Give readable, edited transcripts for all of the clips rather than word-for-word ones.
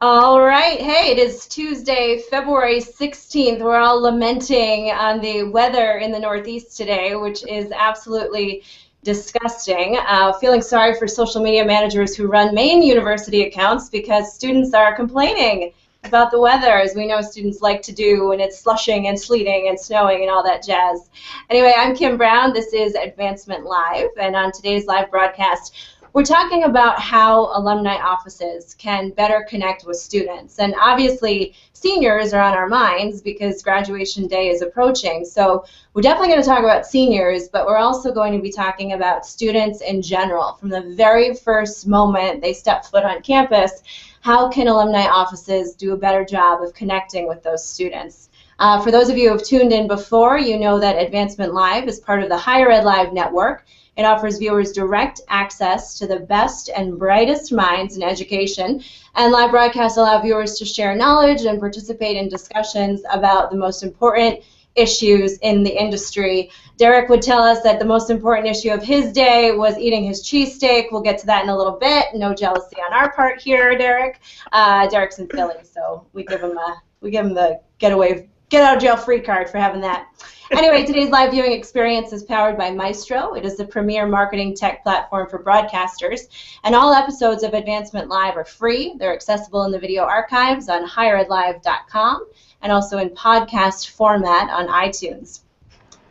All right. Hey, it is Tuesday, February 16th. We're all lamenting on the weather in the Northeast today, which is absolutely disgusting. Feeling sorry for social media managers who run Maine University accounts because students are complaining about the weather, as we know students like to do when it's slushing and sleeting and snowing and all that jazz. Anyway, I'm Kim Brown. This is Advancement Live, and on today's live broadcast, we're talking about how alumni offices can better connect with students. And obviously, seniors are on our minds because graduation day is approaching. So we're definitely going to talk about seniors, but we're also going to be talking about students in general. From the very first moment they step foot on campus, how can alumni offices do a better job of connecting with those students? For those of you who have tuned in before, you know that Advancement Live is part of the Higher Ed Live network. It offers viewers direct access to the best and brightest minds in education, and live broadcasts allow viewers to share knowledge and participate in discussions about the most important issues in the industry. Derek would tell us that the most important issue of his day was eating his cheesesteak. We'll get to that in a little bit. No jealousy on our part here, Derek. Derek's in Philly, so we give him the get out of jail free card for having that. Anyway, today's live viewing experience is powered by Maestro. It is the premier marketing tech platform for broadcasters, and all episodes of Advancement Live are free. They're accessible in the video archives on higheredlive.com and also in podcast format on iTunes.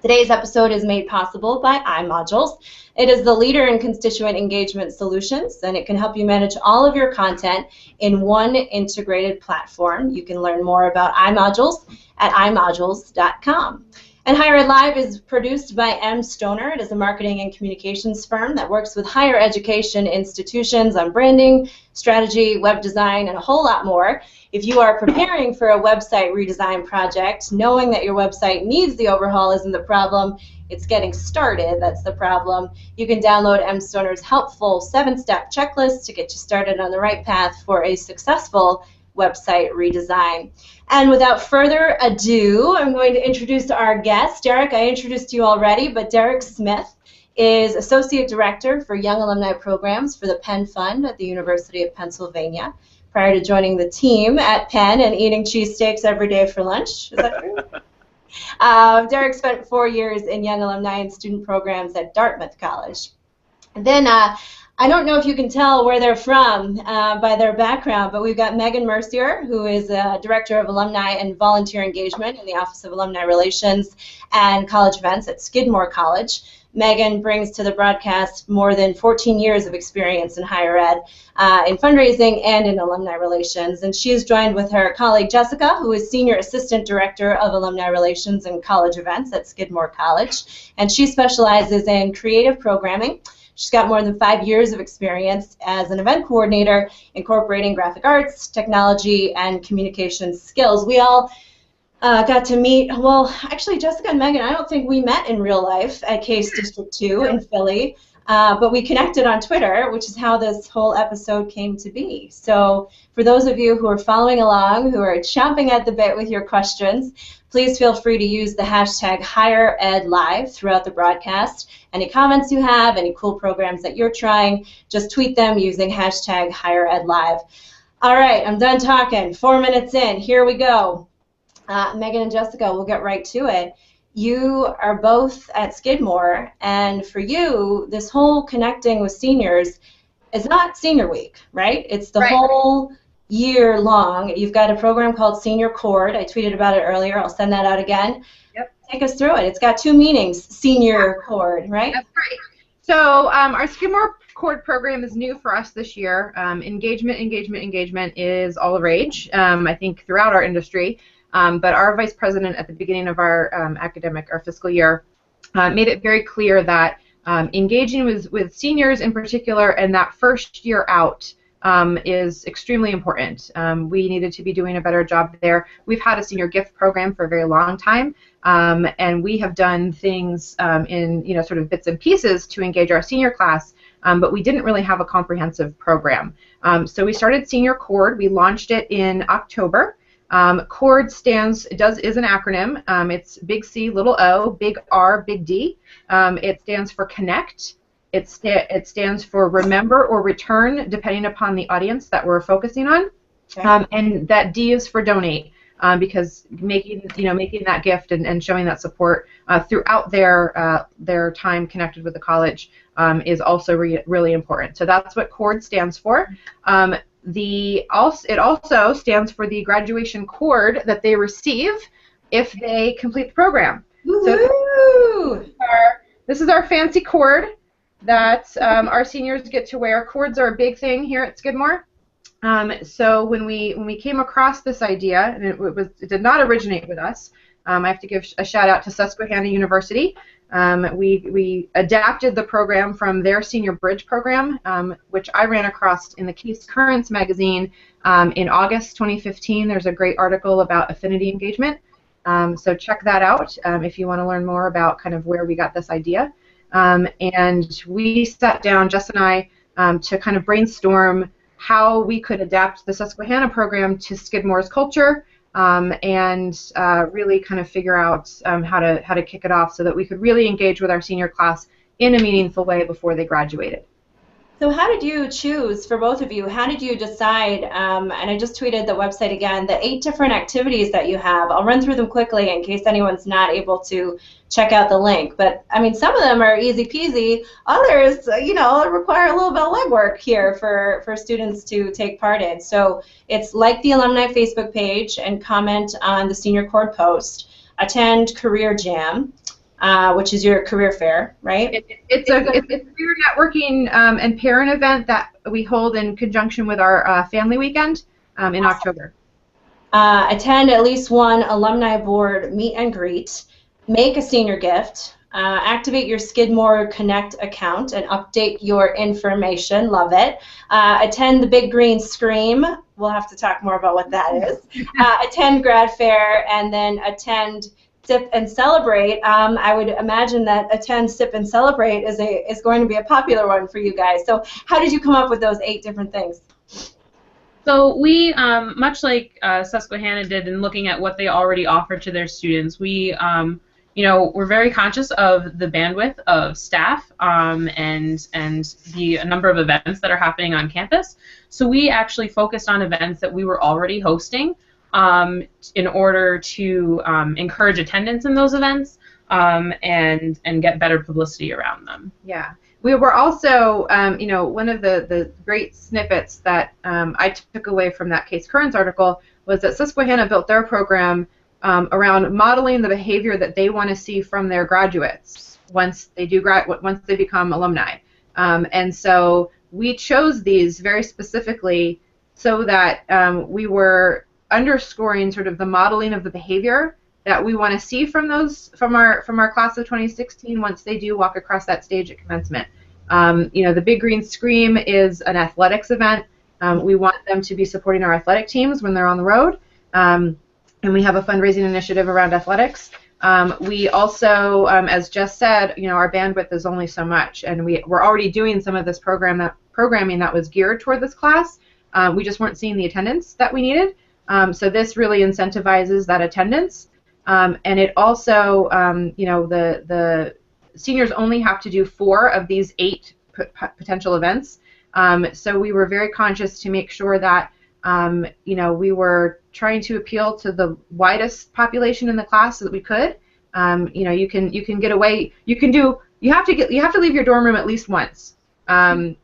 Today's episode is made possible by iModules. It is the leader in constituent engagement solutions, and it can help you manage all of your content in one integrated platform. You can learn more about iModules at iModules.com. And Higher Ed Live is produced by M. Stoner. It is a marketing and communications firm that works with higher education institutions on branding, strategy, web design, and a whole lot more. If you are preparing for a website redesign project, knowing that your website needs the overhaul isn't the problem, it's getting started that's the problem, you can download M. Stoner's helpful 7-step checklist to get you started on the right path for a successful website redesign. And without further ado, I'm going to introduce our guest. Derek, I introduced you already, but Derek Smith is Associate Director for Young Alumni Programs for the Penn Fund at the University of Pennsylvania. Prior to joining the team at Penn and eating cheesesteaks every day for lunch. Is that true? Derek spent 4 years in Young Alumni and Student Programs at Dartmouth College. And then I don't know if you can tell where they're from by their background, but we've got Megan Mercier, who is Director of Alumni and Volunteer Engagement in the Office of Alumni Relations and College Events at Skidmore College. Megan brings to the broadcast more than 14 years of experience in higher ed, in fundraising and in alumni relations. And she is joined with her colleague Jessica, who is Senior Assistant Director of Alumni Relations and College Events at Skidmore College. And she specializes in creative programming. She's got more than 5 years of experience as an event coordinator, incorporating graphic arts, technology, and communication skills. We all got to meet, well, actually, Jessica and Megan, I don't think we met in real life at Case District 2 in Philly, but we connected on Twitter, which is how this whole episode came to be. So for those of you who are following along, who are chomping at the bit with your questions, please feel free to use the hashtag HigherEdLive throughout the broadcast. Any comments you have, any cool programs that you're trying, just tweet them using hashtag HigherEdLive. All right, I'm done talking. 4 minutes in, here we go. Megan and Jessica, we'll get right to it. You are both at Skidmore, and for you, this whole connecting with seniors is not Senior Week, right? It's the whole year long. You've got a program called Senior Chord. I tweeted about it earlier. I'll send that out again. Yep. Take us through it. It's got 2 meanings, Senior Chord, right? That's right. So our Skidmore Chord program is new for us this year. Engagement is all the rage, I think, throughout our industry. But our vice president at the beginning of our our fiscal year, made it very clear that engaging with seniors in particular and that first year out is extremely important. We needed to be doing a better job there. We've had a senior gift program for a very long time, and we have done things in sort of bits and pieces to engage our senior class, but we didn't really have a comprehensive program. So we started Senior Chord. We launched it in October. CHORD is an acronym. It's big C, little O, big R, big D. It stands for connect. It stands for remember or return, depending upon the audience that we're focusing on. Okay. And that D is for donate, because making that gift and showing that support throughout their time connected with the college is also really important. So that's what CORD stands for. It also stands for the graduation cord that they receive if they complete the program. Woo-hoo! So this is our fancy cord that our seniors get to wear. Cords are a big thing here at Skidmore. So when we came across this idea, and it did not originate with us, I have to give a shout out to Susquehanna University. We adapted the program from their Senior Bridge program, which I ran across in the Case Currents magazine in August 2015. There's a great article about affinity engagement. So check that out if you want to learn more about kind of where we got this idea. And we sat down, Jess and I, to kind of brainstorm how we could adapt the Susquehanna program to Skidmore's culture, and really kind of figure out how to kick it off so that we could really engage with our senior class in a meaningful way before they graduated. So how did you choose, for both of you, how did you decide, and I just tweeted the website again, the 8 different activities that you have. I'll run through them quickly in case anyone's not able to check out the link. But, I mean, some of them are easy peasy. Others, require a little bit of legwork here for students to take part in. So it's like the Alumni Facebook page and comment on the Senior Cord post, attend Career Jam, which is your career fair, right? It's a career networking and parent event that we hold in conjunction with our family weekend in October. Attend at least one alumni board meet and greet, make a senior gift, activate your Skidmore Connect account and update your information, love it. Attend the Big Green Scream, we'll have to talk more about what that is. Attend grad fair, and then attend Sip and Celebrate. I would imagine that attend, sip, and celebrate is going to be a popular one for you guys. So how did you come up with those 8 different things? So we, much like Susquehanna did in looking at what they already offer to their students, we, we're very conscious of the bandwidth of staff and the number of events that are happening on campus. So we actually focused on events that we were already hosting, in order to encourage attendance in those events and get better publicity around them. Yeah. We were also, one of the great snippets that I took away from that Case Currents article was that Susquehanna built their program around modeling the behavior that they want to see from their graduates once they become alumni. And so we chose these very specifically so that we were underscoring sort of the modeling of the behavior that we want to see from our class of 2016 once they do walk across that stage at commencement. The Big Green Scream is an athletics event. We want them to be supporting our athletic teams when they're on the road, and we have a fundraising initiative around athletics. We also, as Jess said, our bandwidth is only so much, and we're already doing some of this programming that was geared toward this class. We just weren't seeing the attendance that we needed. So this really incentivizes that attendance, and it also, the seniors only have to do 4 of these 8 potential events. So we were very conscious to make sure that we were trying to appeal to the widest population in the class that we could. You can get away. You have to leave your dorm room at least once. There's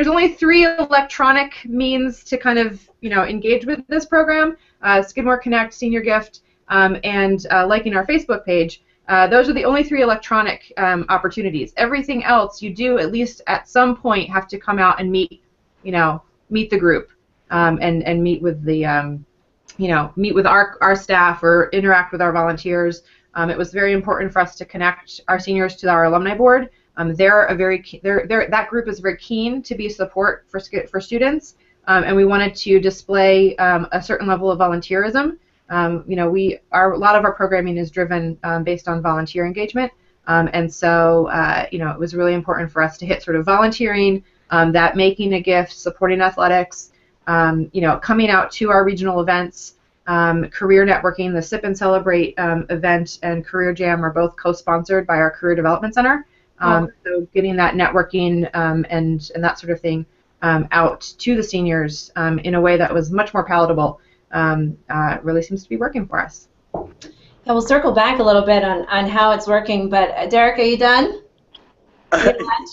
only 3 electronic means to kind of engage with this program: Skidmore Connect, Senior Gift, and liking our Facebook page. Those are the only 3 electronic opportunities. Everything else you do at least at some point have to come out and meet the group and meet with the meet with our staff or interact with our volunteers. It was very important for us to connect our seniors to our alumni board. That group is very keen to be support for students, and we wanted to display a certain level of volunteerism. A lot of our programming is driven based on volunteer engagement, and so it was really important for us to hit sort of volunteering, that making a gift, supporting athletics, coming out to our regional events, career networking. The Sip and Celebrate event and Career Jam are both co-sponsored by our Career Development Center. So getting that networking and that sort of thing out to the seniors in a way that was much more palatable really seems to be working for us. Yeah, we'll circle back a little bit on how it's working, but Derek, are you done? Your lunch?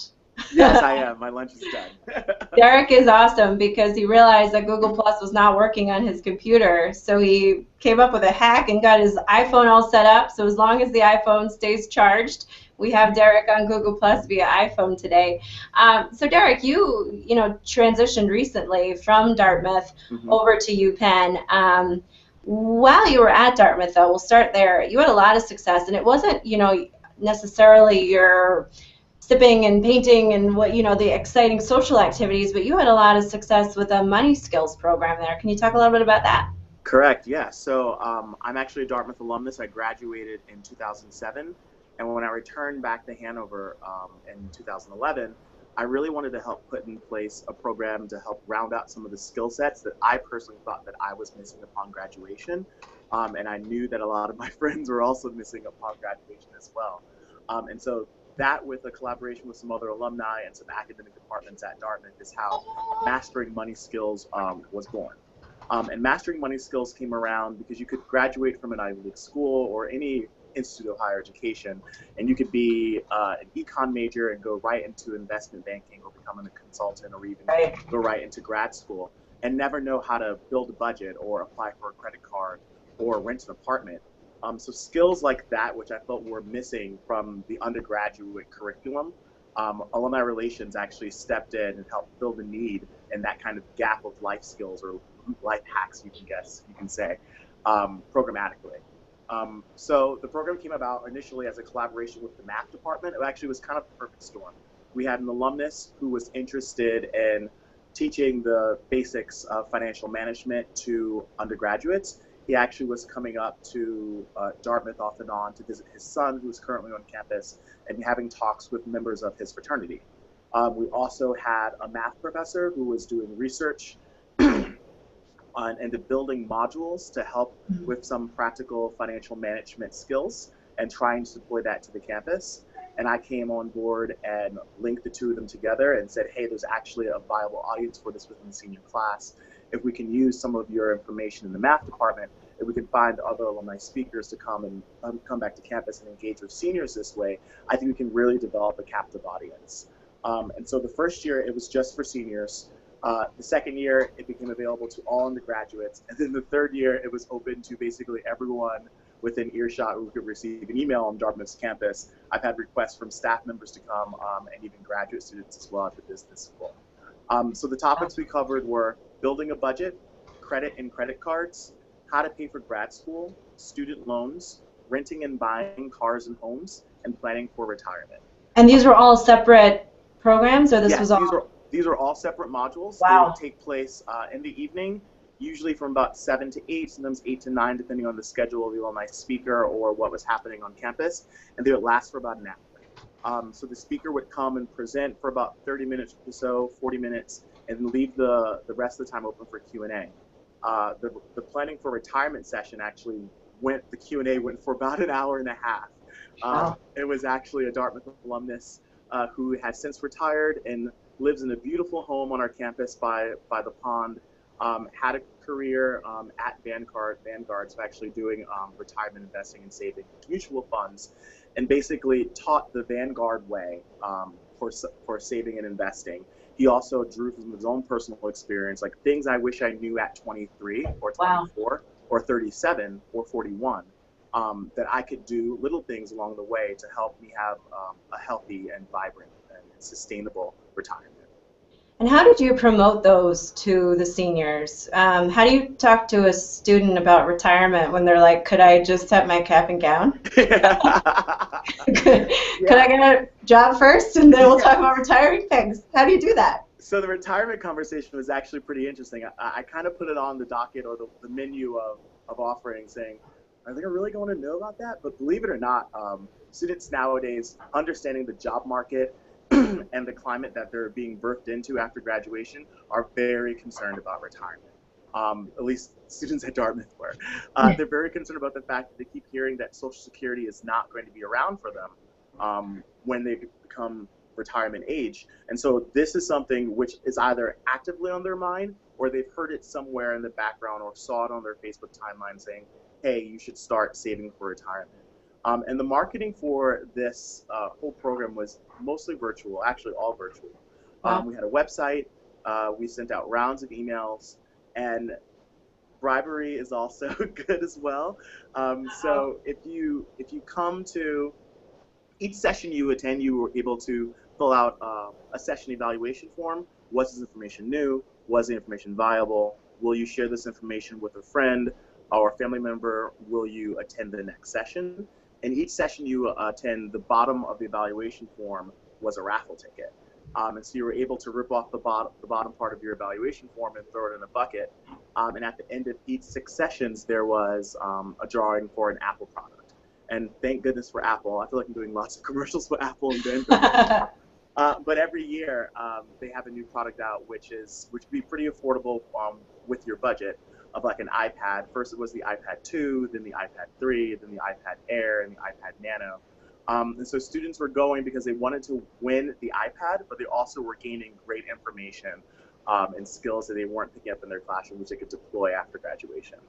Yes, I am. My lunch is done. Derek is awesome because he realized that Google Plus was not working on his computer, so he came up with a hack and got his iPhone all set up. So as long as the iPhone stays charged, we have Derek on Google Plus via iPhone today. So Derek, you transitioned recently from Dartmouth over to UPenn. While you were at Dartmouth, though, we'll start there. You had a lot of success, and it wasn't necessarily your sipping and painting and the exciting social activities, but you had a lot of success with a money skills program there. Can you talk a little bit about that? Correct, yeah. So I'm actually a Dartmouth alumnus. I graduated in 2007, and when I returned back to Hanover in 2011, I really wanted to help put in place a program to help round out some of the skill sets that I personally thought that I was missing upon graduation, and I knew that a lot of my friends were also missing upon graduation as well. And so that, with a collaboration with some other alumni and some academic departments at Dartmouth, is how Mastering Money Skills was born. And Mastering Money Skills came around because you could graduate from an Ivy League school or any institute of higher education, and you could be an econ major and go right into investment banking or becoming a consultant, or even go right into grad school, and never know how to build a budget or apply for a credit card or rent an apartment. So skills like that, which I felt were missing from the undergraduate curriculum, Alumni Relations actually stepped in and helped fill the need in that kind of gap of life skills, or life hacks, you can say, programmatically. So the program came about initially as a collaboration with the math department. It actually was kind of a perfect storm. We had an alumnus who was interested in teaching the basics of financial management to undergraduates. He actually was coming up to Dartmouth off and on to visit his son, who is currently on campus, and having talks with members of his fraternity. We also had a math professor who was doing research into building modules to help with some practical financial management skills and trying to deploy that to the campus. And I came on board and linked the two of them together and said, hey, there's actually a viable audience for this within the senior class. If we can use some of your information in the math department, if we can find other alumni speakers to come and come back to campus and engage with seniors this way, I think we can really develop a captive audience. And so the first year, it was just for seniors. The second year, it became available to all undergraduates. And then the third year, it was open to basically everyone within earshot who could receive an email on Dartmouth's campus. I've had requests from staff members to come and even graduate students as well at the business school. So the topics we covered were building a budget, credit and credit cards, how to pay for grad school, student loans, renting and buying cars and homes, and planning for retirement. And these were all separate programs, or this was all? These are all separate modules. Wow. They would take place in the evening, usually from about 7 to 8, sometimes 8 to 9, depending on the schedule of the alumni speaker or what was happening on campus, and they would last for about an hour. So the speaker would come and present for about 30 minutes or so, 40 minutes, and leave the rest of the time open for Q&A. The planning for retirement session actually the Q&A went for about an hour and a half. Wow. It was actually a Dartmouth alumnus who has since retired and lives in a beautiful home on our campus by the pond, had a career at Vanguard, so actually doing retirement investing and saving mutual funds, and basically taught the Vanguard way for saving and investing. He also drew from his own personal experience, like things I wish I knew at 23 or 24 or 37 or 41, that I could do little things along the way to help me have a healthy and vibrant and sustainable retirement. And how did you promote those to the seniors? How do you talk to a student about retirement when they're like, could I just have my cap and gown? Could I get a job first and then we'll talk about retiring things? How do you do that? So the retirement conversation was actually pretty interesting. I kind of put it on the docket or the menu of offerings, saying, are they really going to know about that? But believe it or not, students nowadays, understanding the job market and the climate that they're being birthed into after graduation, are very concerned about retirement. At least students at Dartmouth were. They're very concerned about the fact that they keep hearing that Social Security is not going to be around for them when they become retirement age. And so this is something which is either actively on their mind or they've heard it somewhere in the background or saw it on their Facebook timeline saying, hey, you should start saving for retirement. And the marketing for this whole program was mostly virtual, actually all virtual. Wow. We had a website, we sent out rounds of emails, and bribery is also good as well. So if you come to each session you attend, you were able to fill out a session evaluation form. Was this information new? Was the information viable? Will you share this information with a friend or a family member? Will you attend the next session? And each session you attend, the bottom of the evaluation form was a raffle ticket. And so you were able to rip off the bottom part of your evaluation form and throw it in a bucket. And at the end of each 6 sessions, there was a drawing for an Apple product. And thank goodness for Apple. I feel like I'm doing lots of commercials for Apple and Denver. But every year they have a new product out, which would be pretty affordable with your budget, of like an iPad. First it was the iPad 2, then the iPad 3, then the iPad Air, and the iPad Nano. And so students were going because they wanted to win the iPad, but they also were gaining great information and skills that they weren't picking up in their classroom, which they could deploy after graduation.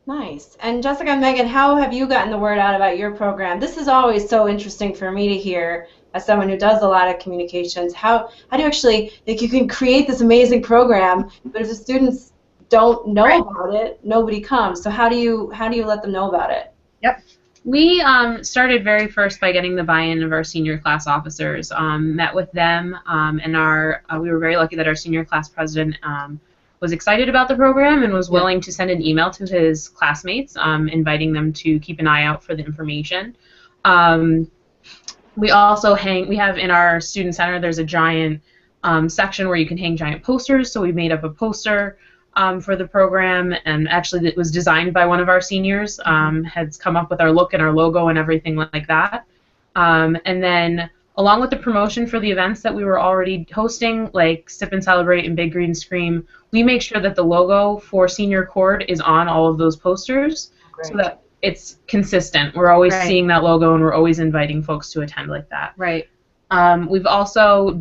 Nice. And Jessica and Megan, how have you gotten the word out about your program? This is always so interesting for me to hear as someone who does a lot of communications. How do you actually, like, you can create this amazing program, but if the students don't know about it, nobody comes. So how do you let them know about it? Yep. We started very first by getting the buy-in of our senior class officers. Met with them, and we were very lucky that our senior class president was excited about the program and was willing to send an email to his classmates, inviting them to keep an eye out for the information. We also we have in our student center, there's a giant section where you can hang giant posters, so we made up a poster for the program, and actually it was designed by one of our seniors, has come up with our look and our logo and everything like that. And then along with the promotion for the events that we were already hosting, like Sip and Celebrate and Big Green Scream, we make sure that the logo for Senior Chord is on all of those posters. Great. So that it's consistent. We're always seeing that logo, and we're always inviting folks to attend like that. Right. We've also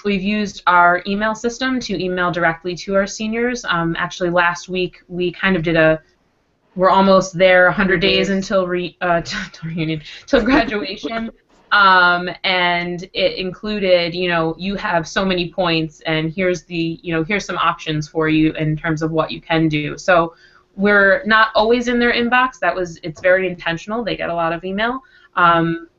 we've used our email system to email directly to our seniors. Actually, last week we kind of did we're almost there, 100 days until reunion, till graduation. And it included, you have so many points, and here's some options for you in terms of what you can do. So we're not always in their inbox. It's very intentional. They get a lot of email.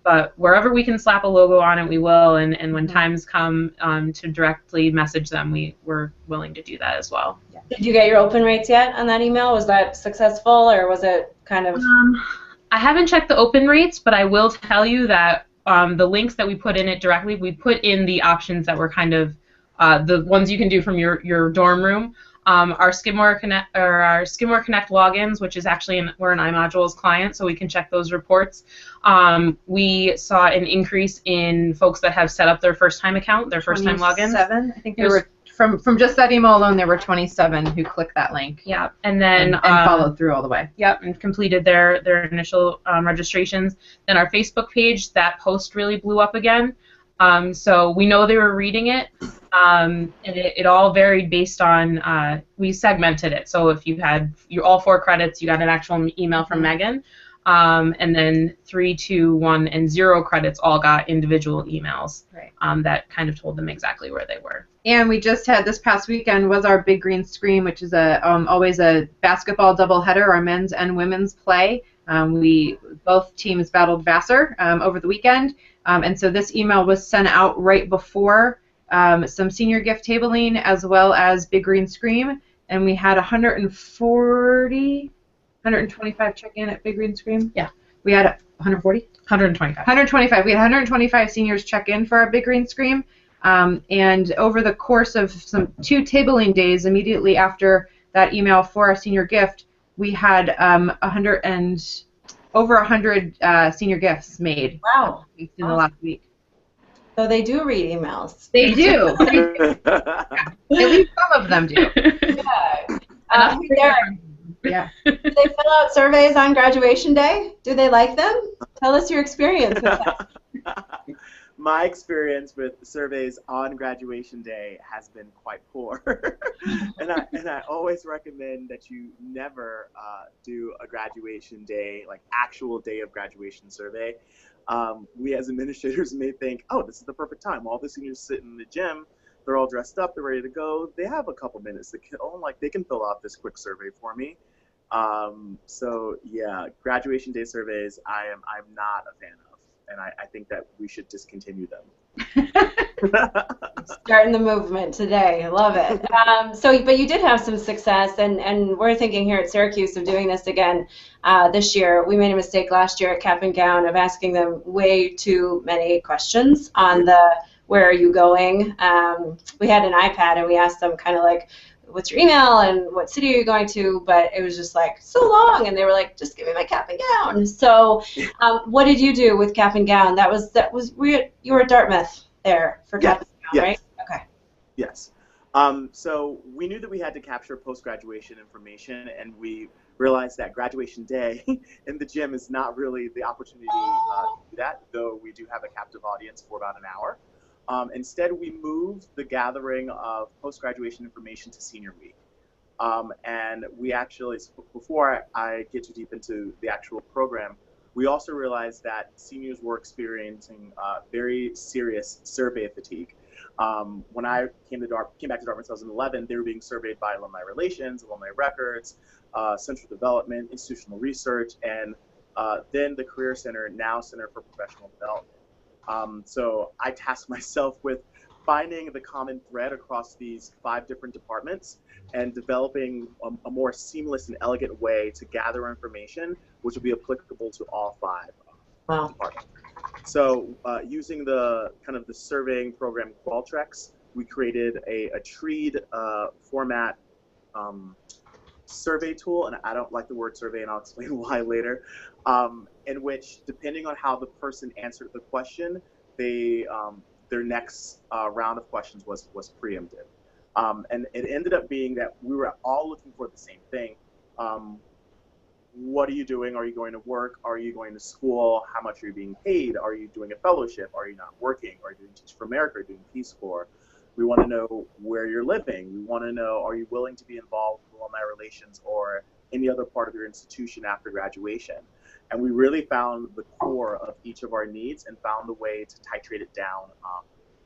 But wherever we can slap a logo on it, we will, and when times come to directly message them, we're willing to do that as well. Yeah. Did you get your open rates yet on that email? Was that successful, or was it kind of... I haven't checked the open rates, but I will tell you that the links that we put in it directly, we put in the options that were kind of the ones you can do from your dorm room. Our Skidmore Connect logins, which is actually we're an iModules client, so we can check those reports. We saw an increase in folks that have set up their first-time account, their first-time logins. 27. I think there were from just that email alone, there were 27 who clicked that link. Yeah, and then and followed through all the way. Yep, and completed their initial registrations. Then our Facebook page, that post really blew up again. So we know they were reading it, and it all varied based on, we segmented it. So if you had all 4 credits, you got an actual email from Megan, and then 3, 2, 1, and 0 credits all got individual emails that kind of told them exactly where they were. And we just had, this past weekend was our Big Green Scream, which is always a basketball doubleheader, our men's and women's play. Both teams battled Vassar over the weekend. And so this email was sent out right before some senior gift tabling as well as Big Green Scream, and we had 125 check-in at Big Green Scream. Yeah. We had 140? 125. 125. We had 125 seniors check in for our Big Green Scream, and over the course of 2 tabling days immediately after that email for our senior gift, we had over 100 senior gifts made. Wow. In the last week. So they do read emails. They do. At least some of them do. Yeah. Do they fill out surveys on graduation day? Do they like them? Tell us your experience with that. my experience with surveys on graduation day has been quite poor. and I always recommend that you never do a graduation day, like actual day of graduation survey. We as administrators may think, oh, this is the perfect time. All the seniors sit in the gym, they're all dressed up, they're ready to go. They have a couple minutes to kill, like they can fill out this quick survey for me. So yeah, graduation day surveys I'm not a fan of, and I think that we should discontinue them. Starting the movement today. I love it. But you did have some success, and we're thinking here at Syracuse of doing this again this year. We made a mistake last year at Cap and Gown of asking them way too many questions on the where are you going. We had an iPad, and we asked them kind of like, what's your email and what city are you going to, but it was just like so long, and they were like, just give me my cap and gown. So what did you do with cap and gown? You were at Dartmouth there for cap and gown, right? Okay. Yes. So we knew that we had to capture post-graduation information, and we realized that graduation day in the gym is not really the opportunity to do that, though we do have a captive audience for about an hour. Instead, we moved the gathering of post-graduation information to senior week. And we actually, before I get too deep into the actual program, we also realized that seniors were experiencing very serious survey fatigue. When I came back to Dartmouth in 2011, they were being surveyed by Alumni Relations, Alumni Records, Central Development, Institutional Research, and then the Career Center, now Center for Professional Development. So I tasked myself with finding the common thread across these 5 different departments and developing a more seamless and elegant way to gather information which will be applicable to all 5 departments. So using the kind of the surveying program Qualtrics, we created a treed format survey tool, and I don't like the word survey, and I'll explain why later, in which, depending on how the person answered the question, their next round of questions was preemptive. And it ended up being that we were all looking for the same thing. What are you doing? Are you going to work? Are you going to school? How much are you being paid? Are you doing a fellowship? Are you not working? Are you doing Teach for America? Are you doing Peace Corps? We want to know where you're living. We want to know, are you willing to be involved with alumni relations or any other part of your institution after graduation? And we really found the core of each of our needs and found a way to titrate it down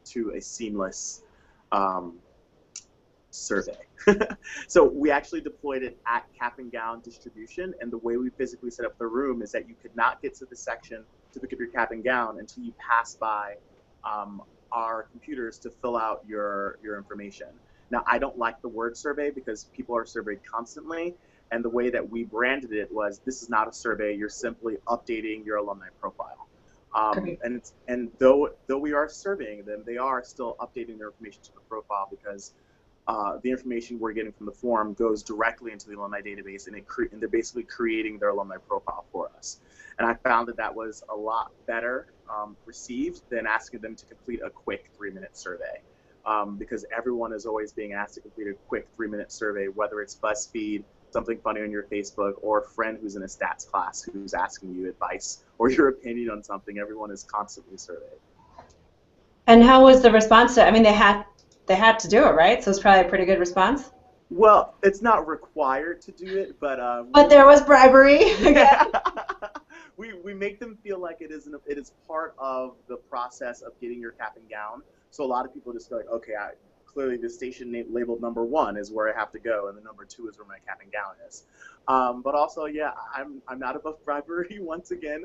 to a seamless survey. So we actually deployed it at cap and gown distribution, and the way we physically set up the room is that you could not get to the section to pick up your cap and gown until you pass by our computers to fill out your information. Now, I don't like the word survey because people are surveyed constantly, and the way that we branded it was, this is not a survey, you're simply updating your alumni profile. And though we are surveying them, they are still updating their information to the profile because the information we're getting from the form goes directly into the alumni database, and they're basically creating their alumni profile for us. And I found that was a lot better received than asking them to complete a quick 3-minute survey, because everyone is always being asked to complete a quick 3-minute survey, whether it's BuzzFeed, something funny on your Facebook, or a friend who's in a stats class who's asking you advice or your opinion on something. Everyone is constantly surveyed. And how was the response to, I mean, they had to do it, right? So it's probably a pretty good response. Well, it's not required to do it, but there was bribery. we make them feel like it is part of the process of getting your cap and gown. So a lot of people just go like, okay, clearly the station labeled number 1 is where I have to go, and the number 2 is where my cap and gown is. But also, yeah, I'm not above bribery. Once again,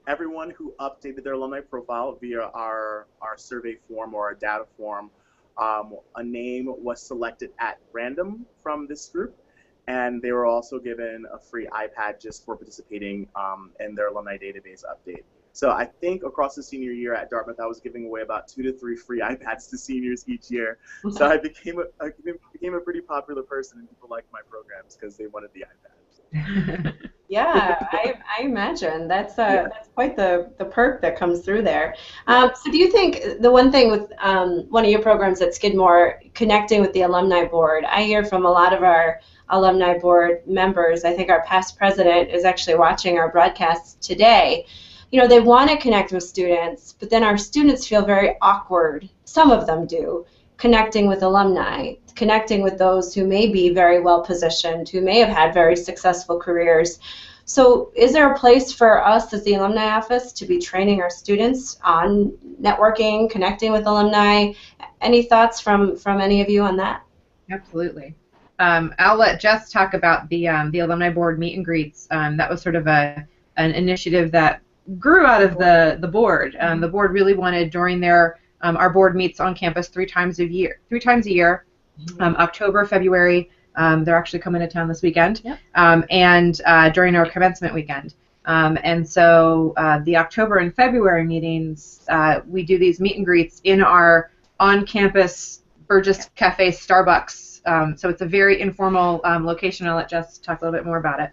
everyone who updated their alumni profile via our survey form or our data form, a name was selected at random from this group, and they were also given a free iPad just for participating in their alumni database update. So I think across the senior year at Dartmouth, I was giving away about 2 to 3 free iPads to seniors each year. So I became a pretty popular person, and people liked my programs because they wanted the iPads. Yeah, I imagine that's quite the perk that comes through there. So do you think the one thing with one of your programs at Skidmore, connecting with the alumni board, I hear from a lot of our alumni board members, I think our past president is actually watching our broadcasts today, they want to connect with students, but then our students feel very awkward, some of them do, connecting with alumni, connecting with those who may be very well positioned, who may have had very successful careers. So is there a place for us as the alumni office to be training our students on networking, connecting with alumni? Any thoughts from any of you on that? Absolutely. I'll let Jess talk about the alumni board meet and greets. That was sort of an initiative that grew out of the board. The board really wanted during their our board meets on campus three times a year, October, February. They're actually coming to town this weekend, yep. And during our commencement weekend. And so the October and February meetings, we do these meet and greets in our on-campus Burgess Cafe Starbucks. So it's a very informal location. I'll let Jess talk a little bit more about it.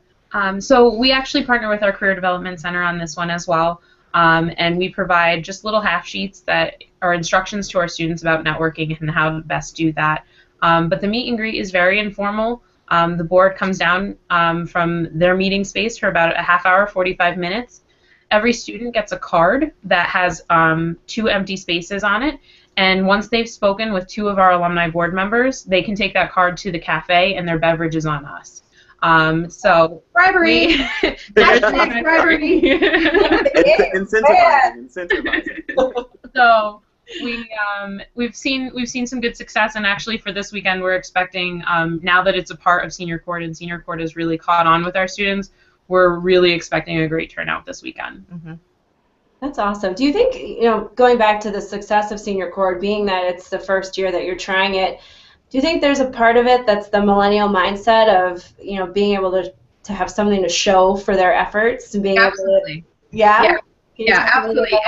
So we actually partner with our Career Development Center on this one as well. And we provide just little half sheets that are instructions to our students about networking and how to best do that. But the meet and greet is very informal. The board comes down from their meeting space for about a half hour, 45 minutes. Every student gets a card that has 2 empty spaces on it. And once they've spoken with 2 of our alumni board members, they can take that card to the cafe and their beverage is on us. So bribery. That's bribery. Incentivizing. So we've seen some good success, and actually for this weekend we're expecting, now that it's a part of senior court and senior court has really caught on with our students, we're really expecting a great turnout this weekend. Mm-hmm. That's awesome. Do you think, going back to the success of senior court, being that it's the first year that you're trying it, do you think there's a part of it that's the millennial mindset of, being able to have something to show for their efforts and being absolutely. able to, yeah, absolutely.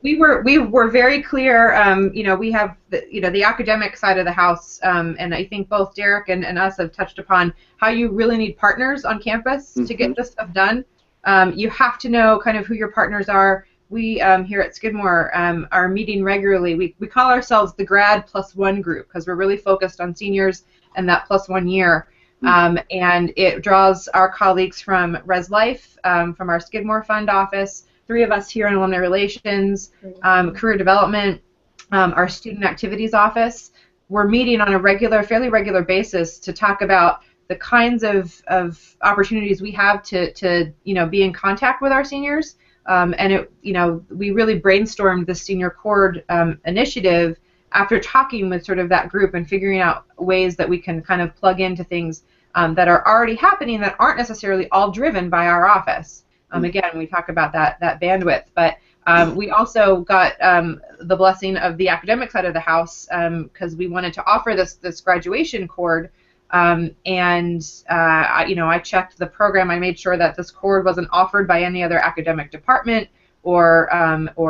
We were very clear. We have the academic side of the house, and I think both Derek and us have touched upon how you really need partners on campus to get this stuff done. You have to know kind of who your partners are. We here at Skidmore are meeting regularly. We call ourselves the grad +1 group because we're really focused on seniors and that +1 year. And it draws our colleagues from Res Life, from our Skidmore Fund office, 3 of us here in Alumni Relations, Career Development, our Student Activities office. We're meeting on a fairly regular basis to talk about the kinds of opportunities we have to be in contact with our seniors. And we really brainstormed the Senior Cord initiative after talking with sort of that group and figuring out ways that we can kind of plug into things that are already happening that aren't necessarily all driven by our office. Again, we talk about that bandwidth, but we also got the blessing of the academic side of the house because we wanted to offer this graduation cord. I checked the program. I made sure that this cord wasn't offered by any other academic department or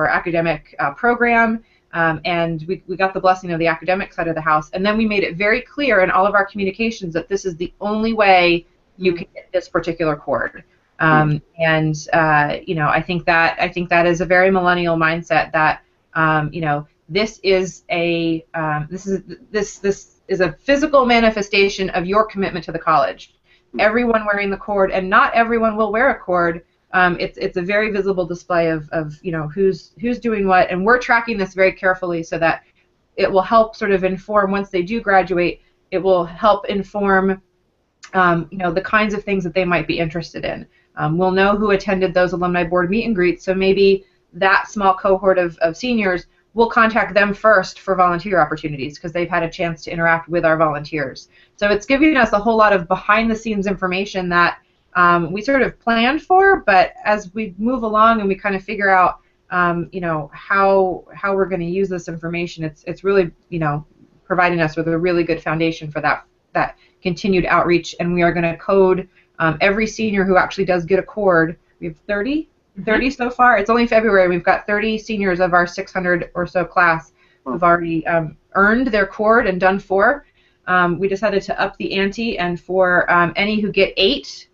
academic program. And we got the blessing of the academic side of the house. And then we made it very clear in all of our communications that this is the only way you can get this particular cord. I think that is a very millennial mindset that this is a physical manifestation of your commitment to the college. Everyone wearing the cord, and not everyone will wear a cord. It's a very visible display of who's doing what, and we're tracking this very carefully so that it will help sort of inform once they do graduate. It will help inform the kinds of things that they might be interested in. We'll know who attended those alumni board meet and greets, so maybe that small cohort of seniors, we'll contact them first for volunteer opportunities because they've had a chance to interact with our volunteers. So it's giving us a whole lot of behind-the-scenes information that we sort of planned for, but as we move along and we kind of figure out, how we're going to use this information, it's really, providing us with a really good foundation for that continued outreach. And we are going to code every senior who actually does get a cord. We have 30 so far. It's only February. We've got 30 seniors of our 600 or so class who've already earned their cord and done 4. We decided to up the ante, and for any who get 8,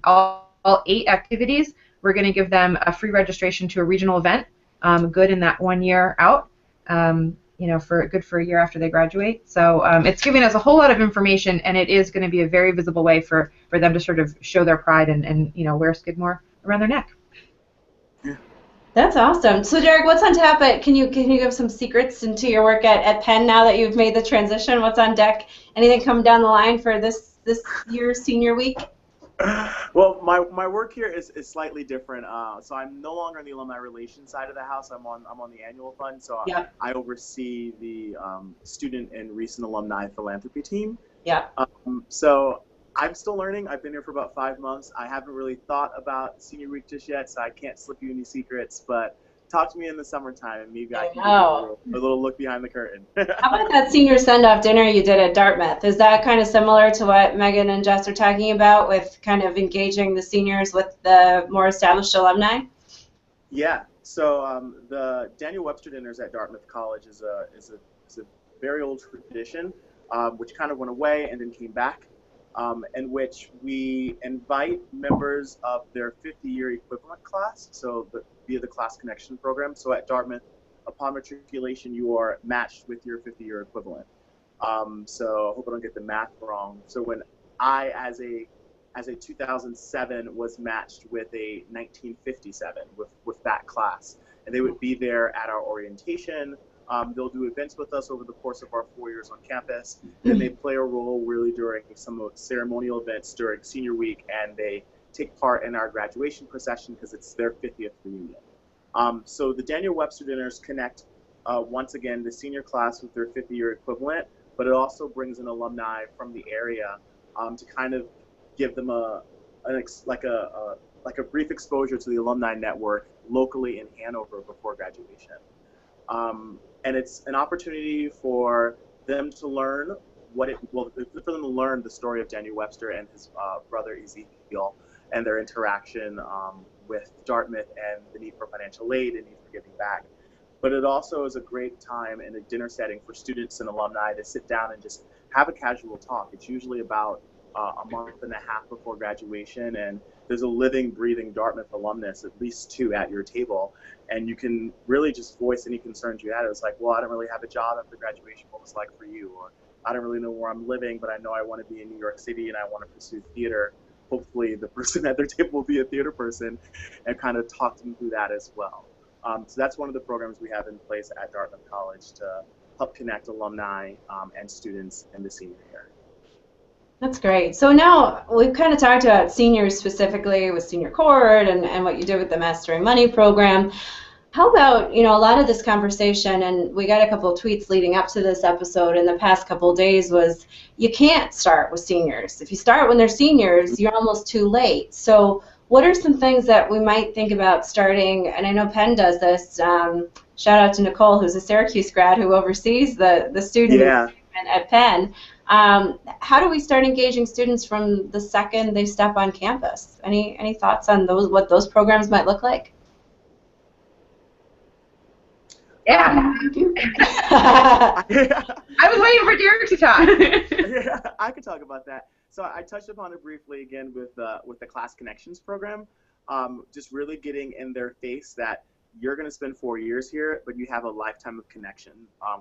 all 8 activities, we're going to give them a free registration to a regional event, good in that 1 year out, for a year after they graduate. So it's giving us a whole lot of information, and it is going to be a very visible way for them to sort of show their pride and wear Skidmore around their neck. Yeah. That's awesome. So Derek, what's on tap can you give some secrets into your work at Penn now that you've made the transition? What's on deck? Anything coming down the line for this year's senior week? Well, my work here is slightly different. So I'm no longer on the alumni relations side of the house. I'm on the annual fund. So Yeah. I oversee the student and recent alumni philanthropy team. Yeah. So I'm still learning. I've been here for about 5 months. I haven't really thought about senior week just yet, so I can't slip you any secrets. But talk to me in the summertime, and maybe I can give you a little look behind the curtain. How about that senior send-off dinner you did at Dartmouth? Is that kind of similar to what Megan and Jess are talking about with kind of engaging the seniors with the more established alumni? Yeah. So the Daniel Webster dinners at Dartmouth College is a very old tradition, which kind of went away and then came back, in which we invite members of their 50-year equivalent class, so via the Class Connection program. So at Dartmouth, upon matriculation, you are matched with your 50-year equivalent. So I hope I don't get the math wrong. So when I, as a 2007, was matched with a 1957 with that class, and they would be there at our orientation. They'll do events with us over the course of our 4 years on campus. Then they play a role really during some ceremonial events during senior week, and they take part in our graduation procession because it's their 50th reunion. So the Daniel Webster dinners connect, once again, the senior class with their 50-year equivalent, but it also brings in alumni from the area to kind of give them a brief exposure to the alumni network locally in Hanover before graduation. And it's an opportunity for them to learn for them to learn the story of Daniel Webster and his brother Ezekiel and their interaction with Dartmouth and the need for financial aid and need for giving back. But it also is a great time in a dinner setting for students and alumni to sit down and just have a casual talk. It's usually about a month and a half before graduation, and there's a living, breathing Dartmouth alumnus, at least 2 at your table, and you can really just voice any concerns you had. It was like, well, I don't really have a job after graduation. What was it like for you? Or I don't really know where I'm living, but I know I want to be in New York City and I want to pursue theater. Hopefully the person at their table will be a theater person, and kind of talk them through that as well. So that's one of the programs we have in place at Dartmouth College to help connect alumni and students in the senior year. That's great. So now we've kind of talked about seniors specifically with Senior Court and what you did with the Mastering Money program. How about, a lot of this conversation, and we got a couple of tweets leading up to this episode in the past couple of days, was you can't start with seniors. If you start when they're seniors, you're almost too late. So what are some things that we might think about starting? And I know Penn does this. Shout out to Nicole, who's a Syracuse grad who oversees the student engagement at Penn. How do we start engaging students from the second they step on campus? Any thoughts on what those programs might look like? Yeah. I was waiting for Derek to talk. Yeah, I could talk about that. So I touched upon it briefly again with the Class Connections program, just really getting in their face that you're going to spend 4 years here, but you have a lifetime of connection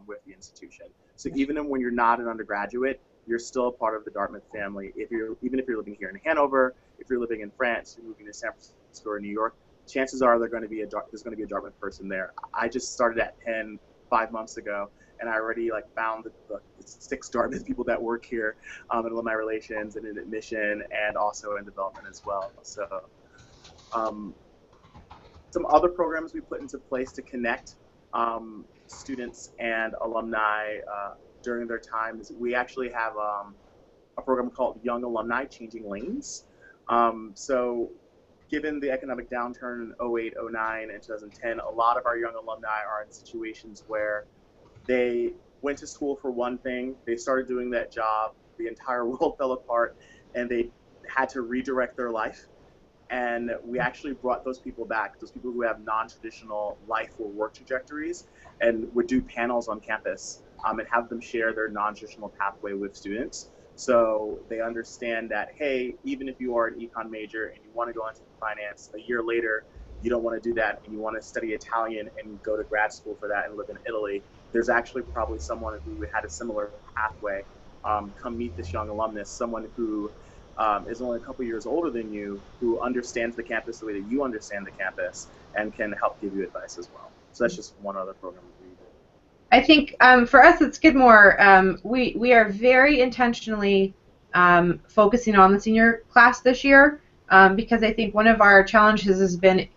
with the institution. So even when you're not an undergraduate, you're still a part of the Dartmouth family. Even if you're living here in Hanover, if you're living in France, you're moving to San Francisco or New York, chances are there's going to be a Dartmouth person there. I just started at Penn 5 months ago, and I already found the 6 Dartmouth people that work here in alumni relations and in admission and also in development as well. So some other programs we put into place to connect students and alumni during their time is we actually have a program called Young Alumni Changing Lanes. So given the economic downturn in 08, 09, and 2010, a lot of our young alumni are in situations where they went to school for one thing, they started doing that job, the entire world fell apart, and they had to redirect their life. And we actually brought those people back, those people who have non-traditional life or work trajectories, and would do panels on campus and have them share their non-traditional pathway with students. So they understand that, hey, even if you are an econ major and you want to go into finance, a year later, you don't want to do that and you want to study Italian and go to grad school for that and live in Italy, there's actually probably someone who had a similar pathway. Come meet this young alumnus, someone who is only a couple years older than you, who understands the campus the way that you understand the campus and can help give you advice as well. So that's just one other program we do. I think for us at Skidmore, we are very intentionally focusing on the senior class this year because I think one of our challenges has been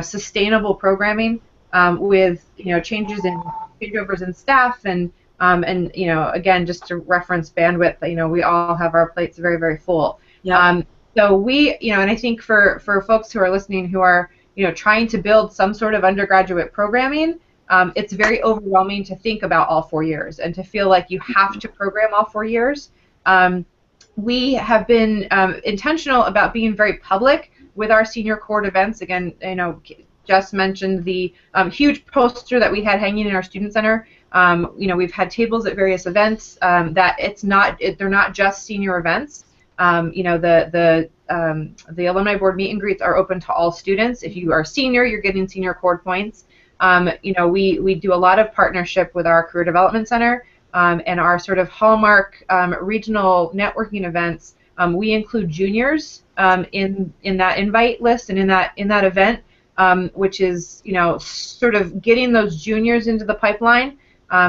sustainable programming with changes in changeovers in staff and again, just to reference bandwidth, we all have our plates very, very full. Yeah. So we, and I think for folks who are listening who are trying to build some sort of undergraduate programming, it's very overwhelming to think about all 4 years and to feel like you have to program all 4 years. We have been intentional about being very public with our senior cohort events. Again, Jess mentioned the huge poster that we had hanging in our student center. We've had tables at various events that they're not just senior events. The alumni board meet and greets are open to all students. If you are a senior, you're getting senior cohort points. We do a lot of partnership with our career development center and our sort of hallmark regional networking events. We include juniors in that invite list and in that event, which is sort of getting those juniors into the pipeline.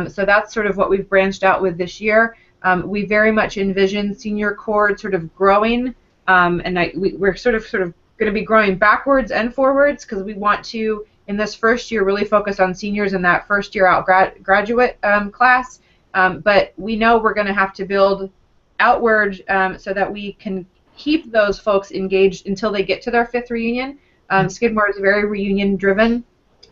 So that's sort of what we've branched out with this year. We very much envision senior cohort sort of growing, and we're sort of going to be growing backwards and forwards because we want to, in this first year, really focus on seniors in that first year out graduate class. But we know we're going to have to build outward so that we can keep those folks engaged until they get to their 5th reunion. Skidmore is very reunion driven,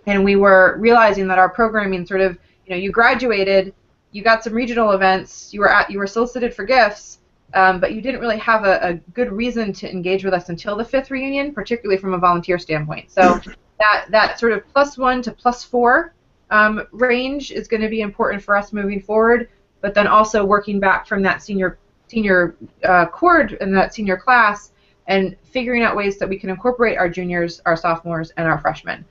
and we were realizing that our programming sort of, you graduated, you got some regional events, you were solicited for gifts, but you didn't really have a good reason to engage with us until the 5th reunion, particularly from a volunteer standpoint. So that sort of +1 to +4 range is going to be important for us moving forward, but then also working back from that senior cohort and that senior class and figuring out ways that we can incorporate our juniors, our sophomores, and our freshmen.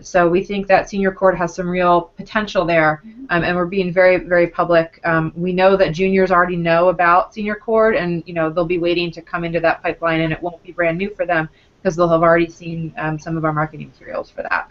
So we think that senior cohort has some real potential there, and we're being very, very public. We know that juniors already know about senior cohort, and they'll be waiting to come into that pipeline, and it won't be brand new for them because they'll have already seen some of our marketing materials for that.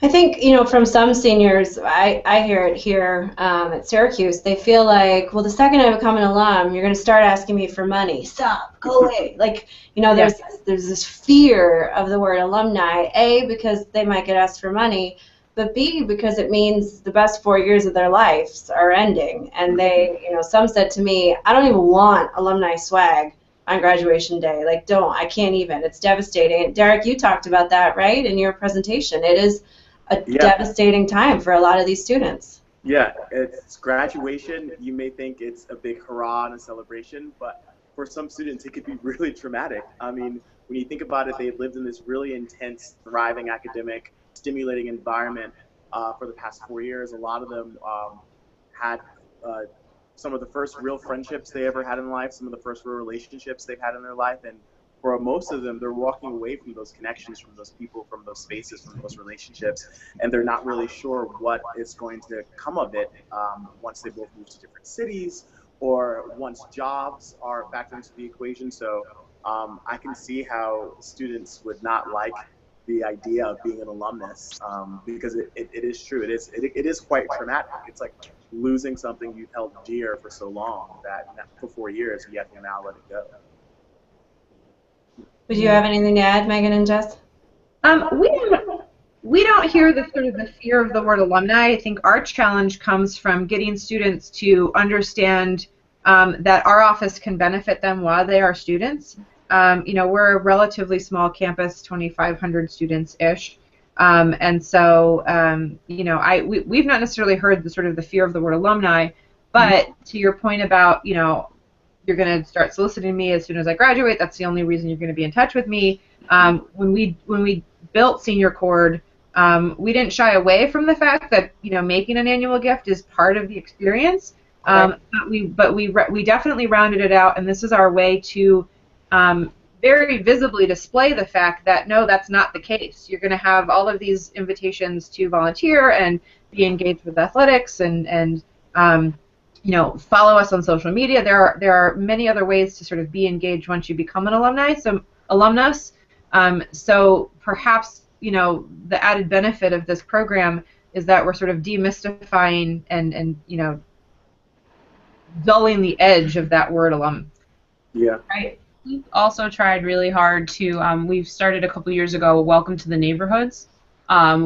I think, from some seniors, I hear it here at Syracuse, they feel like, well, the second I become an alum, you're going to start asking me for money. Stop, go away. Like, there's this fear of the word alumni, A, because they might get asked for money, but B, because it means the best 4 years of their lives are ending. And they, some said to me, I don't even want alumni swag on graduation day. Like, I can't even. It's devastating. And Derek, you talked about that, right, in your presentation. It is a devastating time for a lot of these students. Yeah, it's graduation. You may think it's a big hurrah and a celebration, but for some students it could be really traumatic. I mean, when you think about it, they've lived in this really intense, thriving academic, stimulating environment for the past 4 years. A lot of them had some of the first real friendships they ever had in life, some of the first real relationships they've had in their life, and for most of them, they're walking away from those connections, from those people, from those spaces, from those relationships, and they're not really sure what is going to come of it once they both move to different cities or once jobs are factored into the equation. So I can see how students would not like the idea of being an alumnus because it is true. It is quite traumatic. It's like losing something you've held dear for so long that for 4 years you have to now let it go. Would you have anything to add, Megan and Jess? We don't hear the sort of the fear of the word alumni. I think our challenge comes from getting students to understand that our office can benefit them while they are students. We're a relatively small campus, 2,500 students-ish, and so we've not necessarily heard the sort of the fear of the word alumni. But to your point about you're going to start soliciting me as soon as I graduate. That's the only reason you're going to be in touch with me. When we built Senior Cord, we didn't shy away from the fact that making an annual gift is part of the experience. But we definitely rounded it out, and this is our way to very visibly display the fact that no, that's not the case. You're going to have all of these invitations to volunteer and be engaged with athletics and follow us on social media. There are many other ways to sort of be engaged once you become an alumnus. So perhaps the added benefit of this program is that we're sort of demystifying and dulling the edge of that word alum. Yeah. Right. We've also tried really hard to, we've started a couple years ago, Welcome to the Neighborhoods,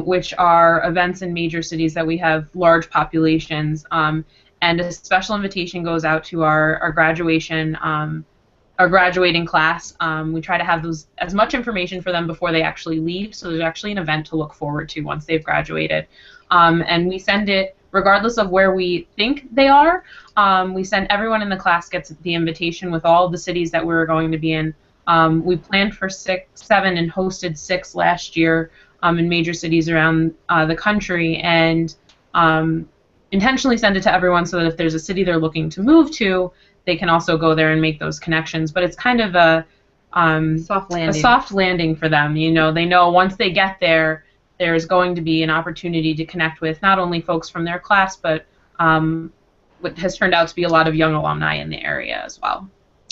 which are events in major cities that we have large populations, and a special invitation goes out to our graduation, our graduating class. We try to have as much information for them before they actually leave, so there's actually an event to look forward to once they've graduated. And we send it regardless of where we think they are. We send everyone in the class gets the invitation with all the cities that we're going to be in. We planned for 7 and hosted 6 last year in major cities around the country, and intentionally send it to everyone so that if there's a city they're looking to move to, they can also go there and make those connections. But it's kind of a soft landing for them. They know once they get there, there's going to be an opportunity to connect with not only folks from their class, but what has turned out to be a lot of young alumni in the area as well.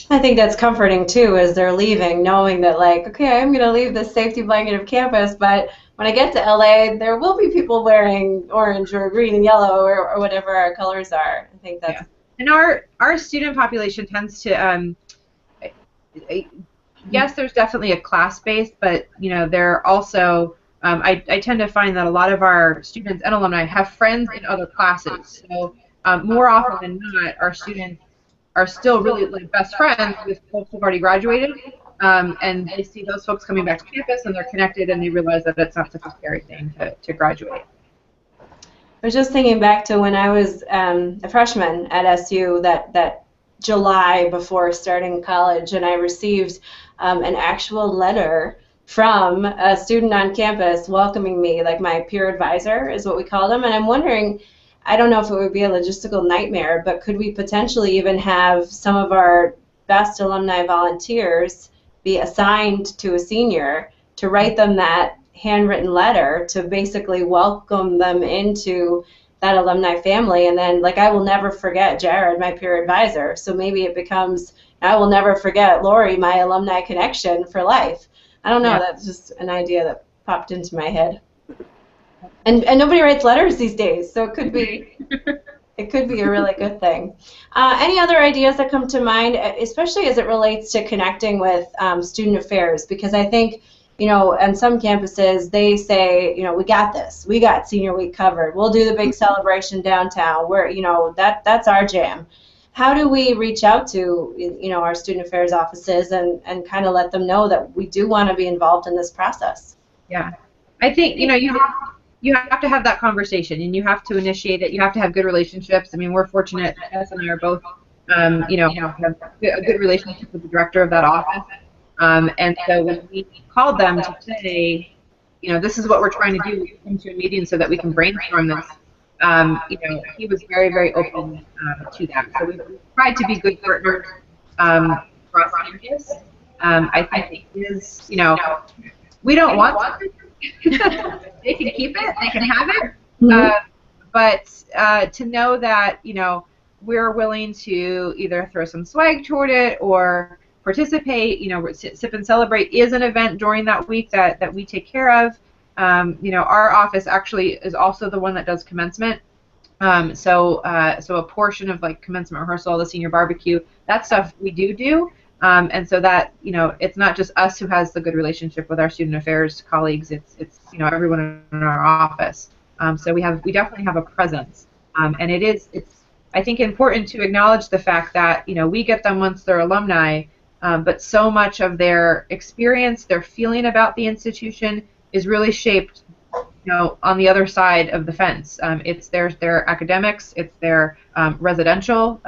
I think that's comforting too, as they're leaving, knowing that, like, okay, I'm going to leave the safety blanket of campus, but when I get to LA, there will be people wearing orange or green and yellow or whatever our colors are. I think that's... Yeah. And our student population tends to, yes, there's definitely a class base, but there also, I tend to find that a lot of our students and alumni have friends in other classes. So more often than not, our students are still really like best friends with folks who've already graduated, and they see those folks coming back to campus, and they're connected, and they realize that it's not such a scary thing to graduate. I was just thinking back to when I was a freshman at SU, that July before starting college, and I received an actual letter from a student on campus welcoming me, like my peer advisor is what we call them. And I'm wondering, I don't know if it would be a logistical nightmare, but could we potentially even have some of our best alumni volunteers be assigned to a senior to write them that handwritten letter to basically welcome them into that alumni family? And then, like, I will never forget Jared, my peer advisor, so maybe it becomes, I will never forget Lori, my alumni connection for life. I don't know, yeah. That's just an idea that popped into my head. And nobody writes letters these days, so it could be a really good thing. Any other ideas that come to mind, especially as it relates to connecting with student affairs? Because I think, on some campuses, they say, we got this. We got senior week covered. We'll do the big celebration downtown. That's our jam. How do we reach out to, our student affairs offices and kind of let them know that we do want to be involved in this process? Yeah. I think, you have to have that conversation, and you have to initiate it. You have to have good relationships. I mean, we're fortunate, Jess and I are both, have a good relationship with the director of that office. And so when we called them to say, this is what we're trying to do, we come to a meeting so that we can brainstorm this, he was very, very open to that. So we've tried to be good partners across campus. I think it is, we don't want to. They can keep it, they can have it, but to know that, we're willing to either throw some swag toward it or participate, Sip and Celebrate is an event during that week that we take care of. Our office actually is also the one that does commencement. So a portion of like commencement rehearsal, the senior barbecue, that stuff we do. And so that, it's not just us who has the good relationship with our student affairs colleagues, it's everyone in our office. So we definitely have a presence. And it's I think important to acknowledge the fact that, we get them once they're alumni, but so much of their experience, their feeling about the institution is really shaped, on the other side of the fence. It's their academics, it's their residential,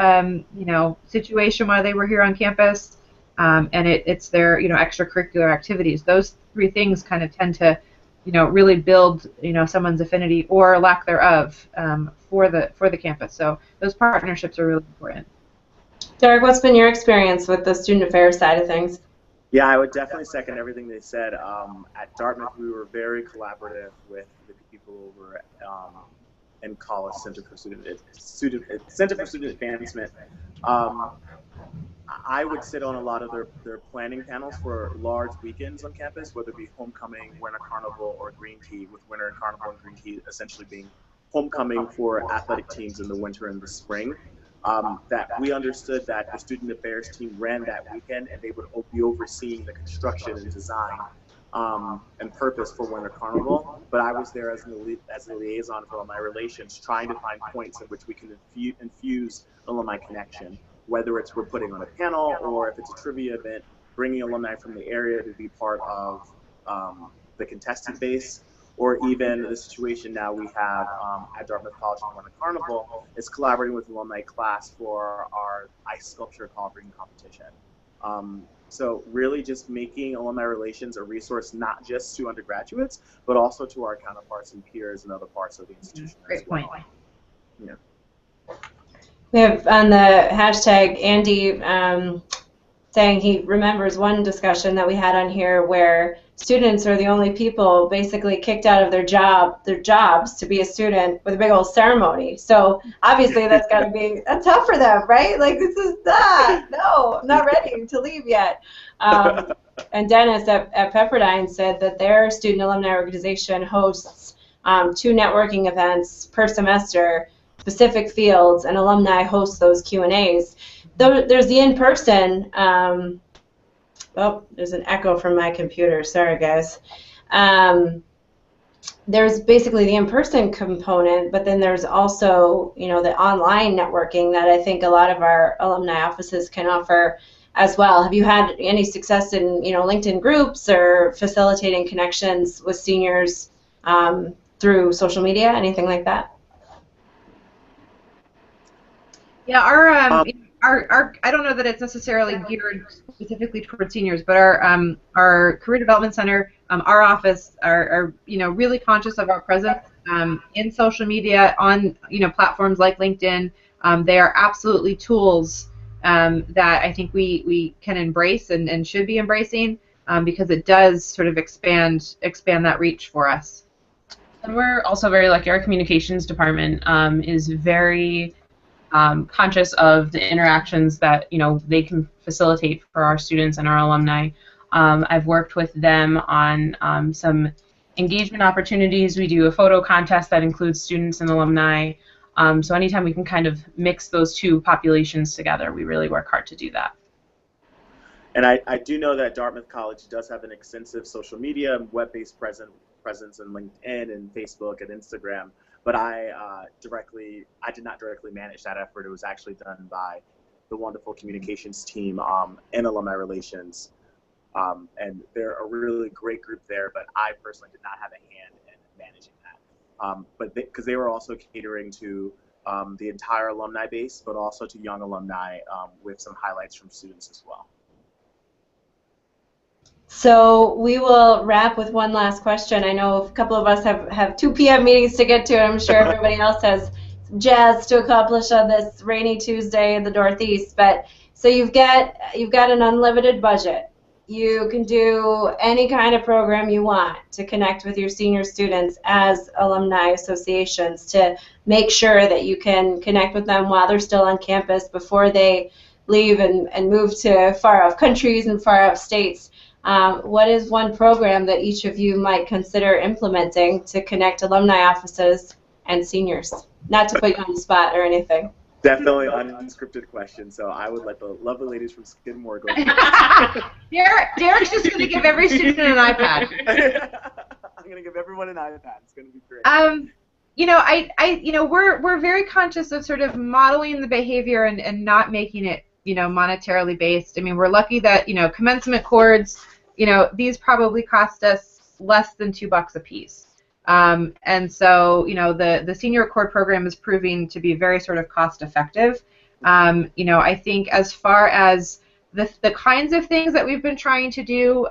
situation while they were here on campus, and it's their, extracurricular activities. Those 3 things kind of tend to, really build, someone's affinity or lack thereof for the campus. So those partnerships are really important. Derek, what's been your experience with the student affairs side of things? Yeah, I would definitely second everything they said. At Dartmouth, we were very collaborative with the people over and College Center for Student Advancement. I would sit on a lot of their planning panels for large weekends on campus, whether it be homecoming, winter carnival, or green tea, with winter carnival and green tea essentially being homecoming for athletic teams in the winter and the spring. That we understood that the student affairs team ran that weekend, and they would be overseeing the construction and design and purpose for winter carnival. But I was there as the liaison for alumni relations, trying to find points in which we can infuse alumni connection, whether it's we're putting on a panel or if it's a trivia event, bringing alumni from the area to be part of the contestant base, or even the situation now we have at Dartmouth College on Winter Carnival is collaborating with alumni class for our ice sculpture coloring competition. So really just making alumni relations a resource not just to undergraduates, but also to our counterparts and peers in other parts of the institution. Great point. Yeah. We have on the hashtag Andy saying he remembers one discussion that we had on here where students are the only people basically kicked out of their jobs to be a student with a big old ceremony. So obviously that's got to be tough for them, right? Like this is no, I'm not ready to leave yet. And Dennis at Pepperdine said that their student alumni organization hosts 2 networking events per semester, specific fields, and alumni host those Q&As. There's the in-person, oh, there's an echo from my computer, sorry guys. There's basically the in-person component, but then there's also, the online networking that I think a lot of our alumni offices can offer as well. Have you had any success in, LinkedIn groups or facilitating connections with seniors through social media, anything like that? Yeah, our I don't know that it's necessarily geared specifically towards seniors, but our career development center, our office are really conscious of our presence in social media on platforms like LinkedIn. They are absolutely tools that I think we can embrace and should be embracing because it does sort of expand that reach for us. And we're also very lucky. Our communications department is very conscious of the interactions that they can facilitate for our students and our alumni. I've worked with them on some engagement opportunities. We do a photo contest that includes students and alumni. So anytime we can kind of mix those 2 populations together, we really work hard to do that. And I do know that Dartmouth College does have an extensive social media and web-based presence in LinkedIn and Facebook and Instagram. But I did not directly manage that effort. It was actually done by the wonderful communications team in alumni relations, and they're a really great group there. But I personally did not have a hand in managing that. But because they were also catering to the entire alumni base, but also to young alumni with some highlights from students as well. So we will wrap with one last question. I know a couple of us have 2 p.m. meetings to get to, and I'm sure everybody else has some jazz to accomplish on this rainy Tuesday in the Northeast. But so you've got an unlimited budget. You can do any kind of program you want to connect with your senior students as alumni associations to make sure that you can connect with them while they're still on campus before they leave and move to far-off countries and far-off states. What is one program that each of you might consider implementing to connect alumni offices and seniors? Not to put you on the spot or anything. Definitely an unscripted question, so I would let the lovely ladies from Skidmore go. Derek's just going to give every student an iPad. I'm going to give everyone an iPad. It's going to be great. We're very conscious of sort of modeling the behavior and not making it, monetarily based. I mean, we're lucky that, commencement cords, these probably cost us less than $2 a piece. And so, the senior cord program is proving to be very sort of cost effective. I think as far as the kinds of things that we've been trying to do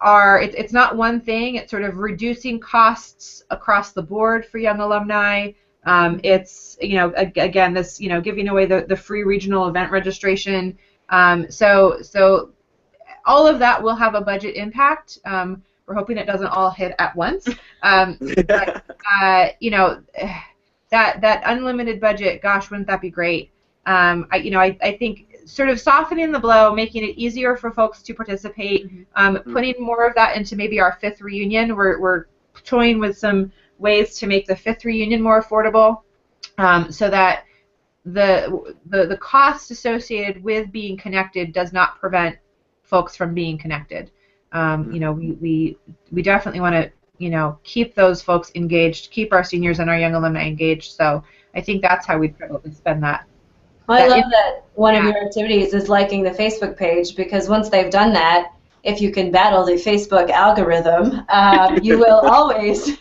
it's not one thing. It's sort of reducing costs across the board for young alumni. It's, again, this, giving away the free regional event registration. So all of that will have a budget impact. We're We're hoping it doesn't all hit at once. But you know, that unlimited budget, gosh, wouldn't that be great? I think sort of softening the blow, making it easier for folks to participate, putting more of that into maybe our 5th reunion. We're toying with some ways to make the 5th reunion more affordable, so that the cost associated with being connected does not prevent folks from being connected. You know, we definitely want to, you know, keep those folks engaged, keep our seniors and our young alumni engaged. So I think that's how we'd probably spend that. Well, I love that one of your activities is liking the Facebook page, because once they've done that, if you can battle the Facebook algorithm, you will always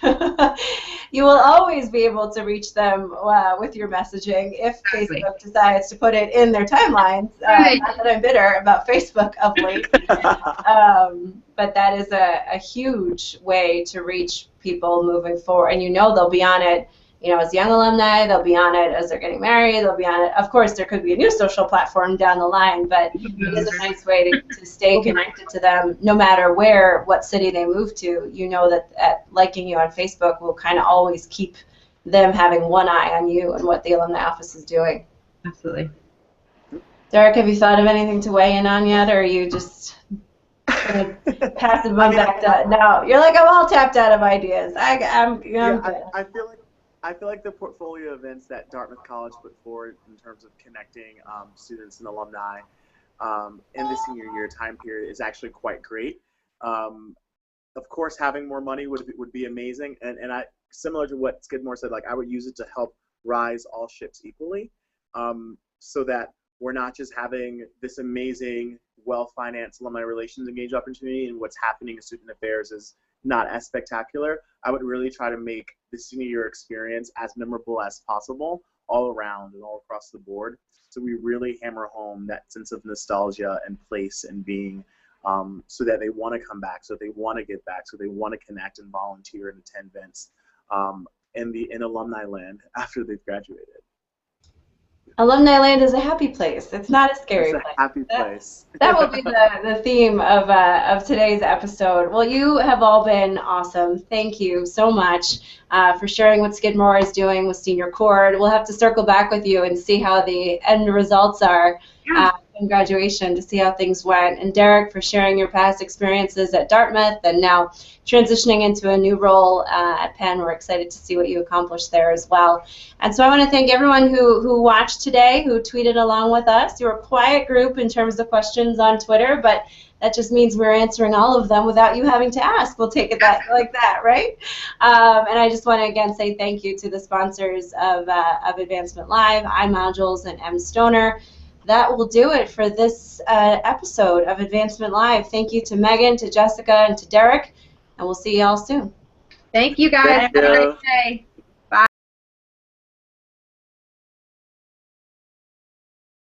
be able to reach them with your messaging if Facebook decides to put it in their timelines. Not that I'm bitter about Facebook of late, but that is a huge way to reach people moving forward, and you know they'll be on it. You know, as young alumni, they'll be on it as they're getting married, they'll be on it. Of course, there could be a new social platform down the line, but it is a nice way to stay connected to them no matter what city they move to. You know that liking you on Facebook will kind of always keep them having one eye on you and what the alumni office is doing. Absolutely. Derek, have you thought of anything to weigh in on yet, or are you just going to pass the bug back to no? You're like, I'm all tapped out of ideas. I'm good. I feel like the portfolio events that Dartmouth College put forward in terms of connecting students and alumni in the senior year time period is actually quite great. Of course, having more money would be amazing, and I, similar to what Skidmore said, like I would use it to help rise all ships equally, so that we're not just having this amazing, well-financed alumni relations engaged opportunity, and what's happening in student affairs is not as spectacular. I would really try to make the senior year experience as memorable as possible all around and all across the board. So we really hammer home that sense of nostalgia and place and being, so that they want to come back, so they want to get back, so they want to connect and volunteer and attend events in alumni land after they've graduated. Alumni land is a happy place. It's not a scary place. It's a happy place. That will be the theme of today's episode. Well, you have all been awesome. Thank you so much for sharing what Skidmore is doing with Senior Cord. We'll have to circle back with you and see how the end results are in graduation, to see how things went. And Derek, for sharing your past experiences at Dartmouth and now transitioning into a new role at Penn. We're excited to see what you accomplished there as well. And so I want to thank everyone who watched today, who tweeted along with us. You're a quiet group in terms of questions on Twitter, but that just means we're answering all of them without you having to ask. We'll take it like that, right? And I just want to again say thank you to the sponsors of Advancement Live, iModules, and M Stoner. That will do it for this episode of Advancement Live. Thank you to Megan, to Jessica, and to Derek, and we'll see you all soon. Thank you, guys. Have a great day.